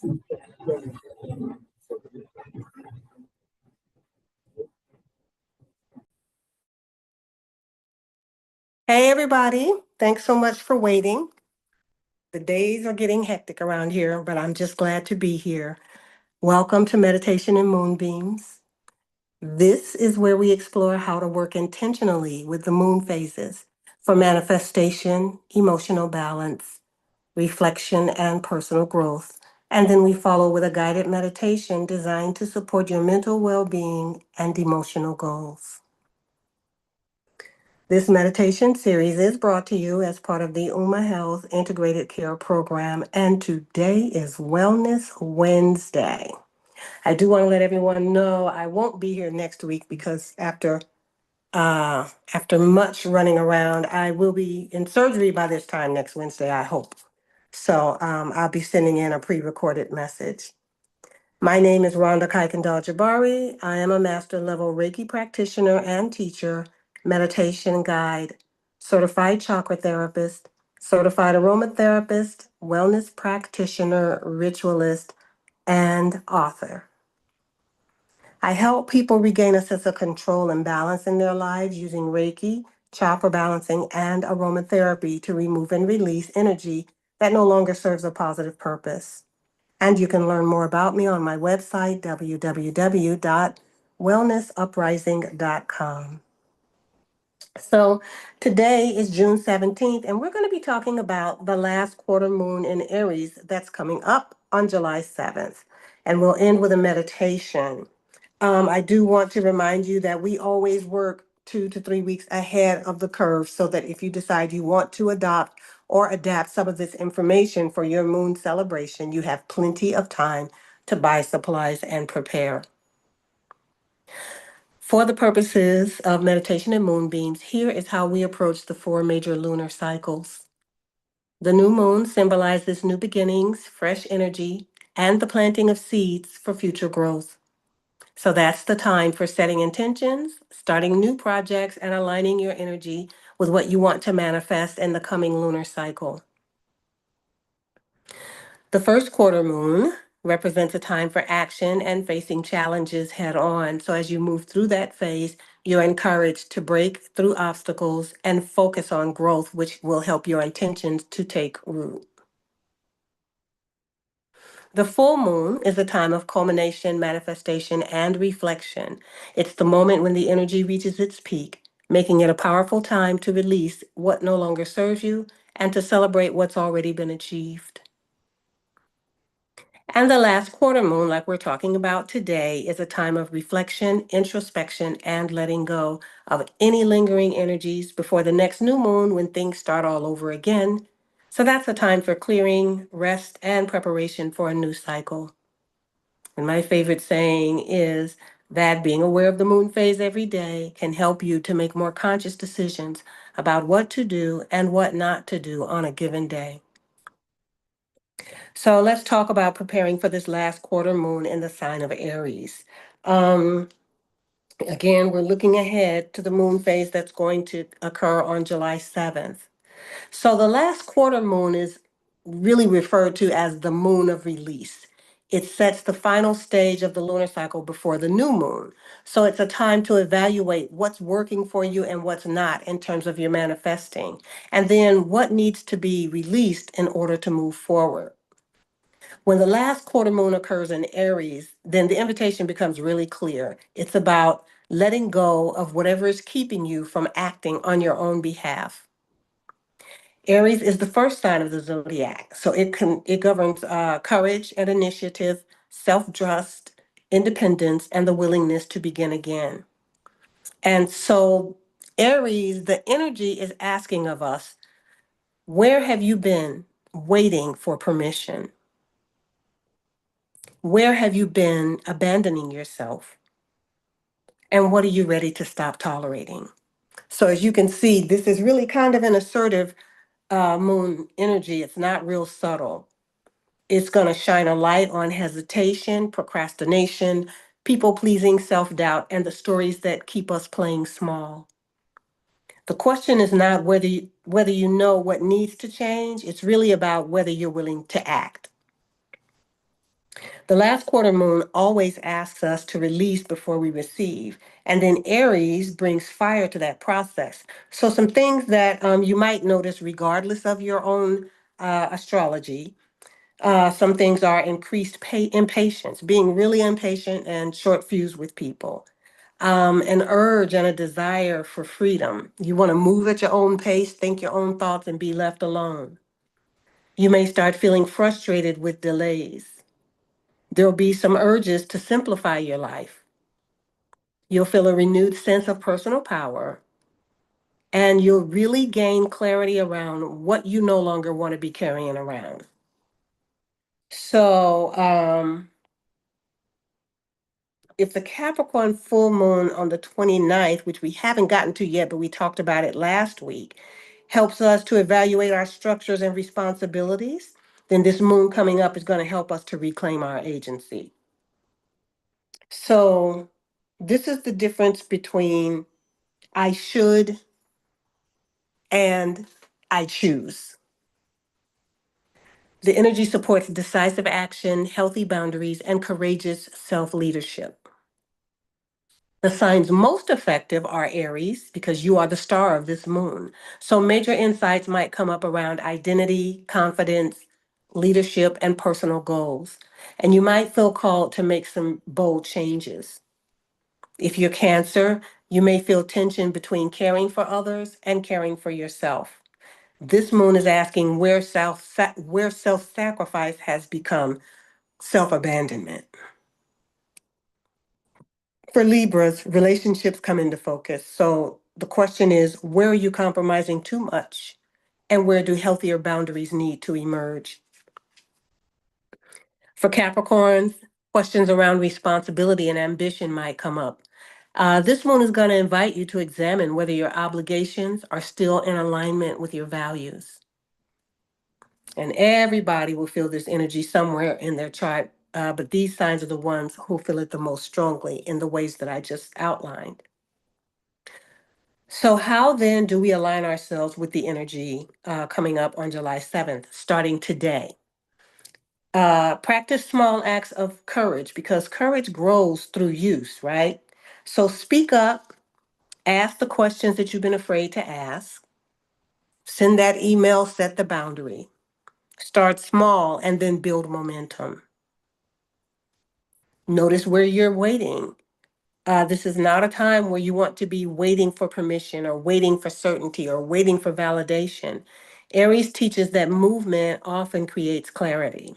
Hey, everybody. Thanks so much for waiting. The days are getting hectic around here, but I'm just glad to be here. Welcome to Meditation and Moonbeams. This is where we explore how to work intentionally with the moon phases for manifestation, emotional balance, reflection, and personal growth. And then we follow with a guided meditation designed to support your mental well being and emotional goals. This meditation series is brought to you as part of the UMA Health Integrated Care Program, and today is Wellness Wednesday. I do want to let everyone know I won't be here next week because after much running around, I will be in surgery by this time next Wednesday, I hope. So I'll be sending in a pre-recorded message. My name is Rhonda Jabari. I am a master level Reiki practitioner and teacher, meditation guide, certified chakra therapist, certified aromatherapist, wellness practitioner, ritualist, and author. I help people regain a sense of control and balance in their lives using Reiki, chakra balancing, and aromatherapy to remove and release energy that no longer serves a positive purpose. And you can learn more about me on my website, www.wellnessuprising.com. So today is June 17th, and we're going to be talking about the last quarter moon in Aries that's coming up on July 7th. And we'll end with a meditation. I do want to remind you that we always work 2 to 3 weeks ahead of the curve so that if you decide you want to adopt or adapt some of this information for your moon celebration, you have plenty of time to buy supplies and prepare. For the purposes of meditation and moonbeams, here is how we approach the 4 major lunar cycles. The new moon symbolizes new beginnings, fresh energy, and the planting of seeds for future growth. So that's the time for setting intentions, starting new projects, and aligning your energy with what you want to manifest in the coming lunar cycle. The first quarter moon represents a time for action and facing challenges head on. So as you move through that phase, you're encouraged to break through obstacles and focus on growth, which will help your intentions to take root. The full moon is a time of culmination, manifestation, and reflection. It's the moment when the energy reaches its peak, making it a powerful time to release what no longer serves you and to celebrate what's already been achieved. And the last quarter moon, like we're talking about today, is a time of reflection, introspection, and letting go of any lingering energies before the next new moon when things start all over again. So that's a time for clearing, rest, and preparation for a new cycle. And my favorite saying is that being aware of the moon phase every day can help you to make more conscious decisions about what to do and what not to do on a given day. So let's talk about preparing for this last quarter moon in the sign of Aries. Um, Again, we're looking ahead to the moon phase that's going to occur on July 7th. So the last quarter moon is really referred to as the moon of release. It sets the final stage of the lunar cycle before the new moon. So it's a time to evaluate what's working for you and what's not in terms of your manifesting, and then what needs to be released in order to move forward. When the last quarter moon occurs in Aries, then the invitation becomes really clear. It's about letting go of whatever is keeping you from acting on your own behalf. Aries is the first sign of the zodiac, so it governs courage and initiative, self-trust, independence, and the willingness to begin again. And so Aries, the energy is asking of us, where have you been waiting for permission? Where have you been abandoning yourself? And what are you ready to stop tolerating? So as you can see, this is really kind of an assertive moon energy. It's not real subtle. It's going to shine a light on hesitation, procrastination, people pleasing, self doubt, and the stories that keep us playing small. The question is not whether you know what needs to change. It's really about whether you're willing to act. The last quarter moon always asks us to release before we receive. And then Aries brings fire to that process. So, some things that you might notice, regardless of your own astrology, some things are increased impatience, being really impatient and short fused with people. An urge and a desire for freedom. You want to move at your own pace, think your own thoughts, and be left alone. You may start feeling frustrated with delays. There'll be some urges to simplify your life. You'll feel a renewed sense of personal power, and you'll really gain clarity around what you no longer want to be carrying around. So, if the Capricorn full moon on the 29th, which we haven't gotten to yet, but we talked about it last week, helps us to evaluate our structures and responsibilities, then this moon coming up is going to help us to reclaim our agency. So, this is the difference between I should and I choose. The energy supports decisive action, healthy boundaries, and courageous self leadership. The signs most effective are Aries, because you are the star of this moon. So major insights might come up around identity, confidence, leadership, and personal goals. And you might feel called to make some bold changes. If you're Cancer, you may feel tension between caring for others and caring for yourself. This moon is asking where self-sacrifice has become self-abandonment. For Libras, relationships come into focus. So the question is, where are you compromising too much? And where do healthier boundaries need to emerge? For Capricorns, questions around responsibility and ambition might come up. This one is going to invite you to examine whether your obligations are still in alignment with your values. And everybody will feel this energy somewhere in their chart, but these signs are the ones who feel it the most strongly in the ways that I just outlined. So, how then do we align ourselves with the energy coming up on July 7th, starting today? Practice small acts of courage, because courage grows through use, right? So, speak up, ask the questions that you've been afraid to ask, send that email, set the boundary. Start small and then build momentum. Notice where you're waiting. This is not a time where you want to be waiting for permission or waiting for certainty or waiting for validation. Aries teaches that movement often creates clarity.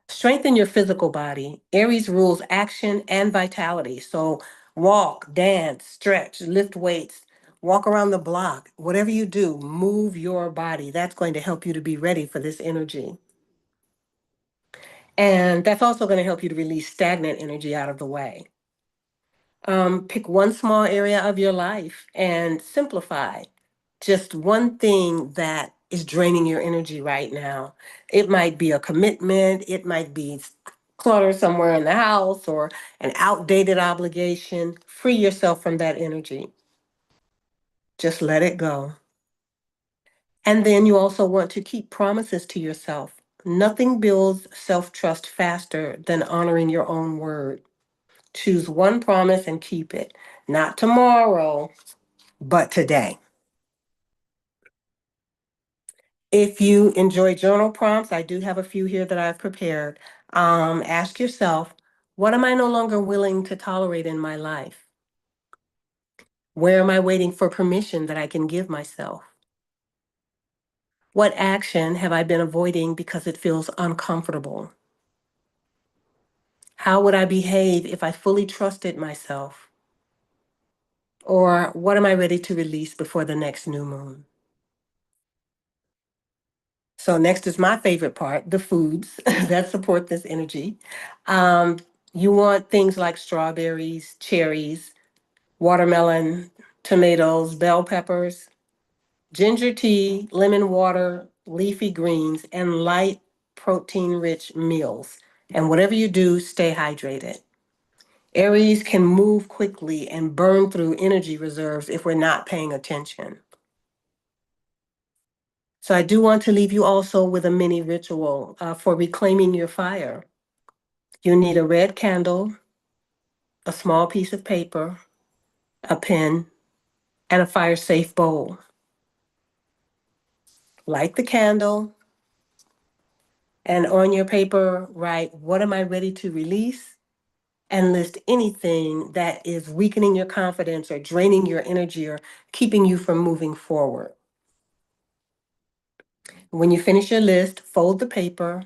Strengthen your physical body. Aries rules action and vitality. So walk, dance, stretch, lift weights, walk around the block. Whatever you do, move your body. That's going to help you to be ready for this energy. And that's also going to help you to release stagnant energy out of the way. Pick one small area of your life and simplify just one thing that is draining your energy right now. It might be a commitment, it might be clutter somewhere in the house or an outdated obligation. Free yourself from that energy. Just let it go. And then you also want to keep promises to yourself. Nothing builds self trust faster than honoring your own word. Choose one promise and keep it. Not tomorrow, but today. If you enjoy journal prompts, I do have a few here that I've prepared. Ask yourself, what am I no longer willing to tolerate in my life? Where am I waiting for permission that I can give myself? What action have I been avoiding because it feels uncomfortable? How would I behave if I fully trusted myself? Or what am I ready to release before the next new moon? So next is my favorite part, the foods that support this energy. Um, you want things like strawberries, cherries, watermelon, tomatoes, bell peppers, ginger tea, lemon water, leafy greens, and light protein-rich meals. And whatever you do, stay hydrated. Aries can move quickly and burn through energy reserves if we're not paying attention. So I do want to leave you also with a mini ritual for reclaiming your fire. You need a red candle, a small piece of paper, a pen, and a fire safe bowl. Light the candle, and on your paper, write, "What am I ready to release?" And list anything that is weakening your confidence or draining your energy or keeping you from moving forward. When you finish your list, fold the paper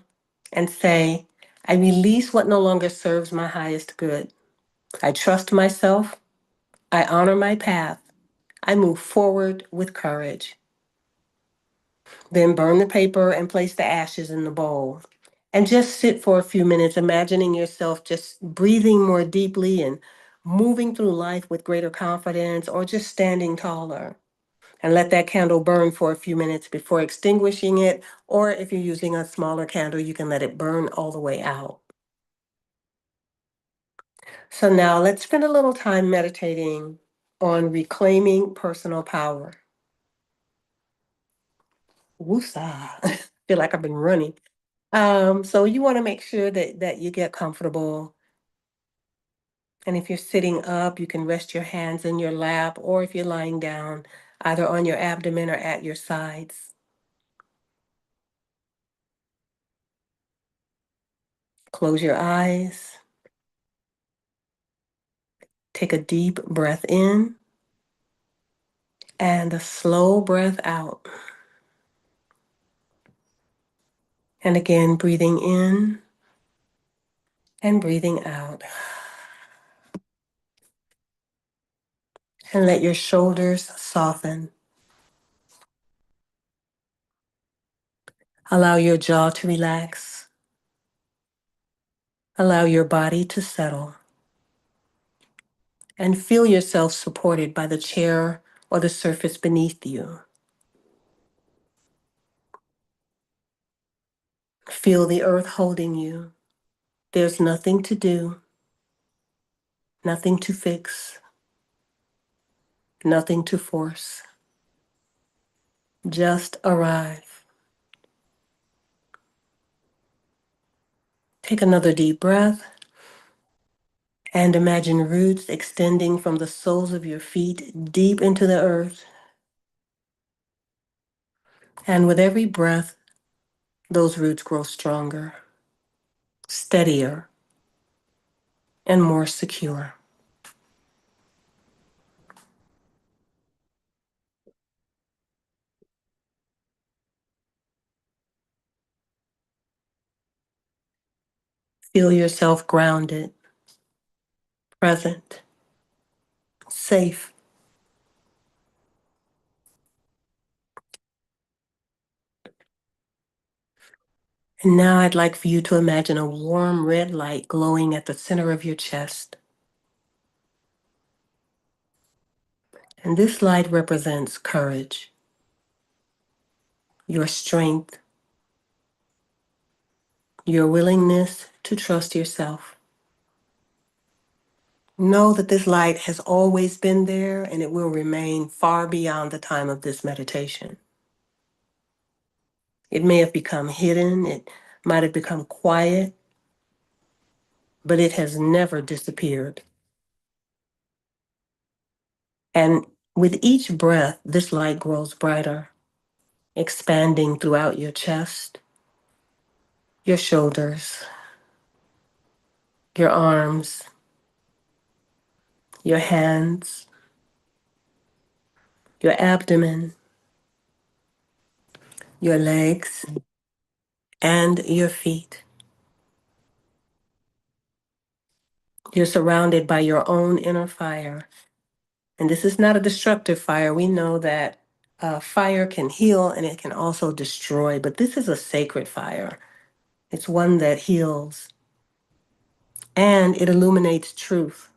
and say, "I release what no longer serves my highest good. I trust myself. I honor my path. I move forward with courage." Then burn the paper and place the ashes in the bowl. And just sit for a few minutes, imagining yourself just breathing more deeply and moving through life with greater confidence or just standing taller. And let that candle burn for a few minutes before extinguishing it. Or if you're using a smaller candle, you can let it burn all the way out. So now let's spend a little time meditating on reclaiming personal power. Woosah. Feel like I've been running. So you want to make sure that you get comfortable. And if you're sitting up, you can rest your hands in your lap, or if you're lying down, either on your abdomen or at your sides. Close your eyes. Take a deep breath in and a slow breath out. And again, breathing in and breathing out. And let your shoulders soften. Allow your jaw to relax. Allow your body to settle. And feel yourself supported by the chair or the surface beneath you. Feel the earth holding you. There's nothing to do, nothing to fix, nothing to force. Just arrive. Take another deep breath and imagine roots extending from the soles of your feet deep into the earth. And with every breath, those roots grow stronger, steadier, and more secure. Feel yourself grounded, present, safe. And now I'd like for you to imagine a warm red light glowing at the center of your chest. And this light represents courage, your strength, your willingness to trust yourself. Know that this light has always been there and it will remain far beyond the time of this meditation. It may have become hidden, it might have become quiet, but it has never disappeared. And with each breath, this light grows brighter, expanding throughout your chest, your shoulders, your arms, your hands, your abdomen, your legs, and your feet. You're surrounded by your own inner fire. And this is not a destructive fire. We know that fire can heal and it can also destroy, but this is a sacred fire. It's one that heals and it illuminates truth.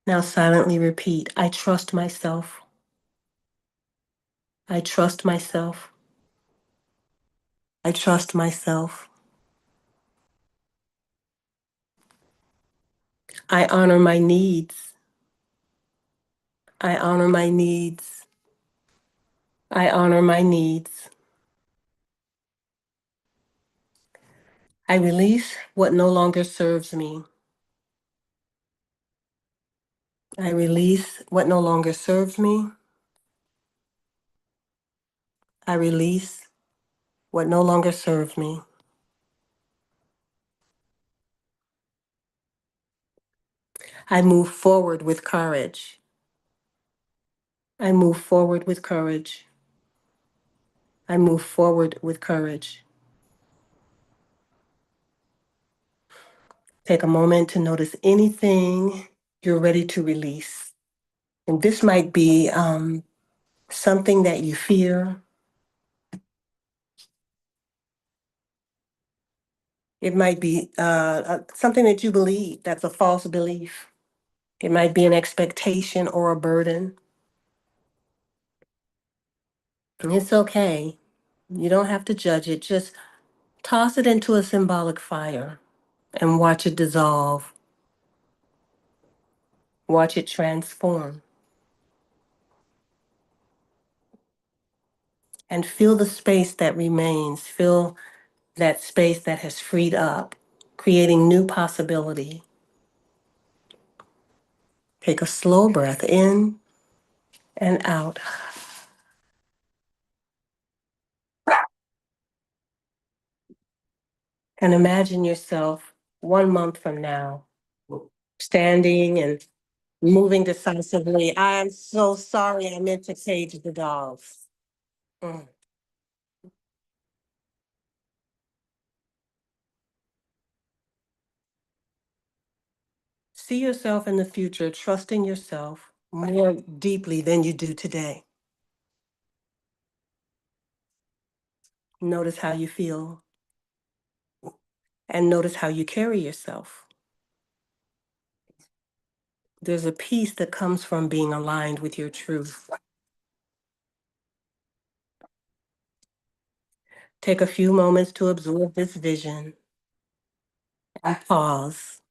Now silently repeat, "I trust myself. I trust myself. I trust myself." I honor my needs. I honor my needs. I honor my needs. I release what no longer serves me. I release what no longer serves me. I release what no longer serves me. I move forward with courage. I move forward with courage. I move forward with courage. Take a moment to notice anything you're ready to release. And this might be something that you fear. It might be something that you believe that's a false belief. It might be an expectation or a burden. And it's okay. You don't have to judge it. Just toss it into a symbolic fire and watch it dissolve. Watch it transform. And feel the space that remains. Feel that space that has freed up, creating new possibility. Take a slow breath in and out. And imagine yourself 1 month from now, standing and moving decisively. I am so sorry, I meant to cage the dogs. Mm. See yourself in the future, trusting yourself more deeply than you do today. Notice how you feel and notice how you carry yourself. There's a peace that comes from being aligned with your truth. Take a few moments to absorb this vision and pause.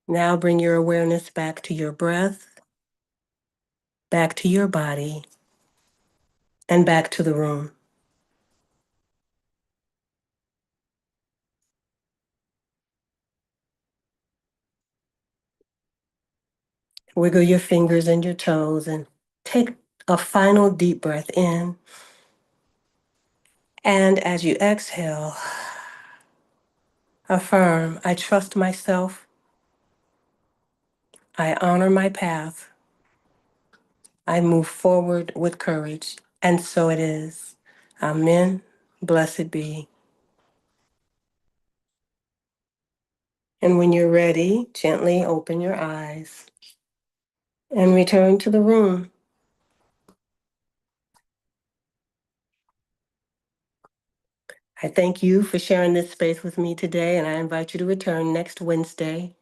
Now bring your awareness back to your breath, back to your body, and back to the room. Wiggle your fingers and your toes and take a final deep breath in. And as you exhale, affirm, I trust myself, I honor my path, I move forward with courage, and so it is. Amen. Blessed be. And when you're ready, gently open your eyes and return to the room. I thank you for sharing this space with me today, and I invite you to return next Wednesday,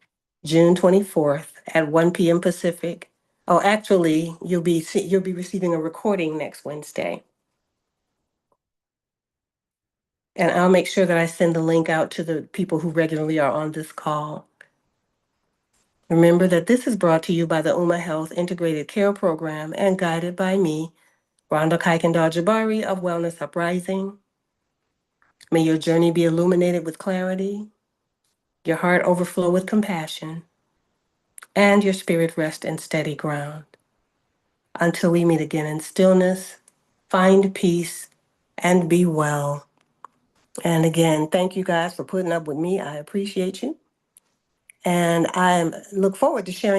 June 24th at 1 p.m. Pacific. Oh, actually, you'll be receiving a recording next Wednesday. And I'll make sure that I send the link out to the people who regularly are on this call. Remember that this is brought to you by the UMA Health Integrated Care Program and guided by me, Rhonda Kuykendall-Jabari of Wellness Uprising. May your journey be illuminated with clarity, your heart overflow with compassion, and your spirit rest in steady ground. Until we meet again in stillness, find peace, and be well. And again, thank you guys for putting up with me. I appreciate you. And I look forward to sharing